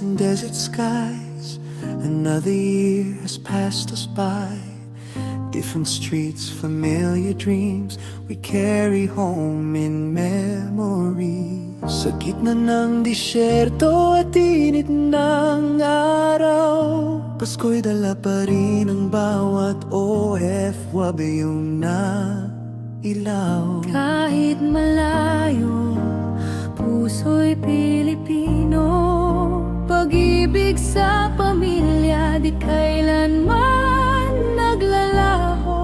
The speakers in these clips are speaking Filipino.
and desert skies. Another year has passed us by. Different streets, familiar dreams we carry home in memory. Sa gitna ng disyerto at init ng araw, Pasko'y dala pa rin ang bawat OFW na ilaw. Kahit malayo, puso'y Pilipino. Pag-ibig sa pamilya, di kailanman naglalaho.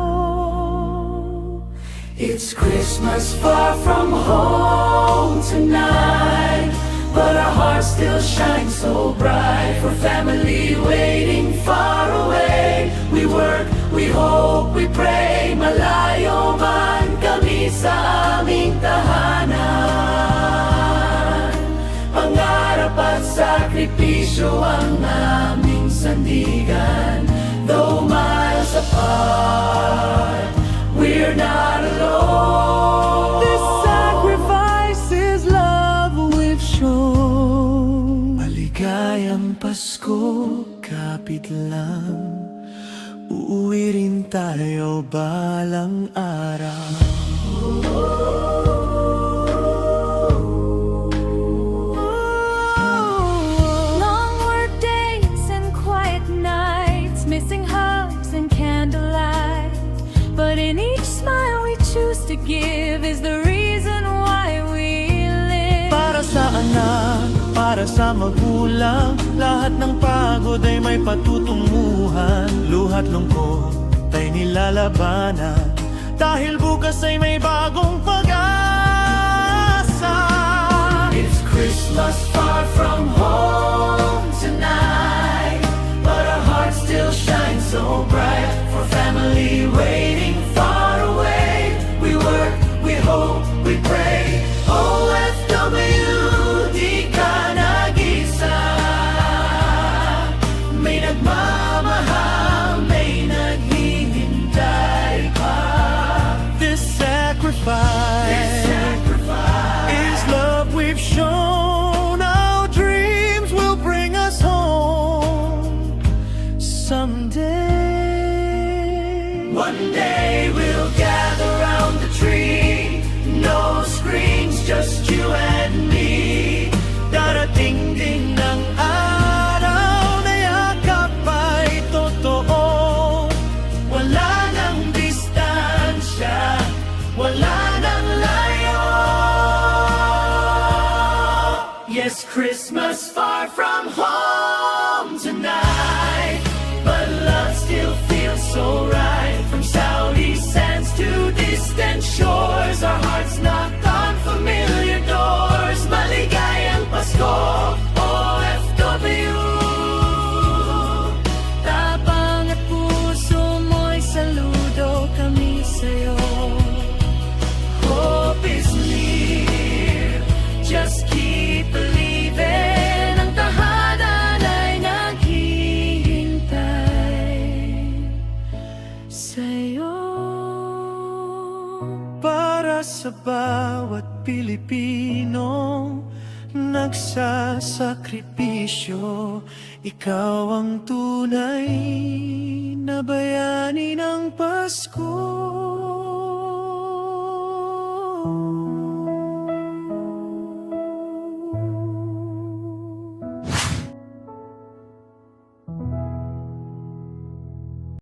It's Christmas far from home tonight, but our hearts still shine so bright for family waiting far away. We work, we hope, we pray, malayo man kami sa aming tahanan. Pangarap at sakripisyo ang aming sandigan. Though miles apart, we're not alone. This sacrifice is love we've shown. Maligayang Pasko, kapit lang. Uuwi rin tayo balang araw. Long work days and quiet nights, missing hugs and candlelight. But in each smile we choose to give is the reason why we live. Para sa anak, para sa magulang, lahat ng pagod ay may patutunguhan. Luhat lungkot ay nilalabanan, dahil bukas ay may bagong pag-asa. It's Christmas far from home tonight, but our hearts still shine so bright for family waiting far away. We work, we hope, we pray. OFW, di ka nag-isa. May nagmamahal, may naghihintay pa. This sacrifice is love we've shown. Our dreams will bring us home someday. One day we'll gather round the tree, no screens, just you and me. Darating din ng araw na yakap ay totoo. Wala nang distansya, wala nang layo. Yes, Christmas far from home tonight, but love still feels so right. From Saudi sands to distant shores, our hearts knock on familiar doors. Maligayang Pasko, OFW. Tapang at puso mo'y saludo kami sa'yo. Hope is near, just keep believing. Ang tahanan ay naghihintay Sa'yo. para sa bawat Pilipino nagsasakripisyo. Ikaw ang tunay na bayani ng Pasko.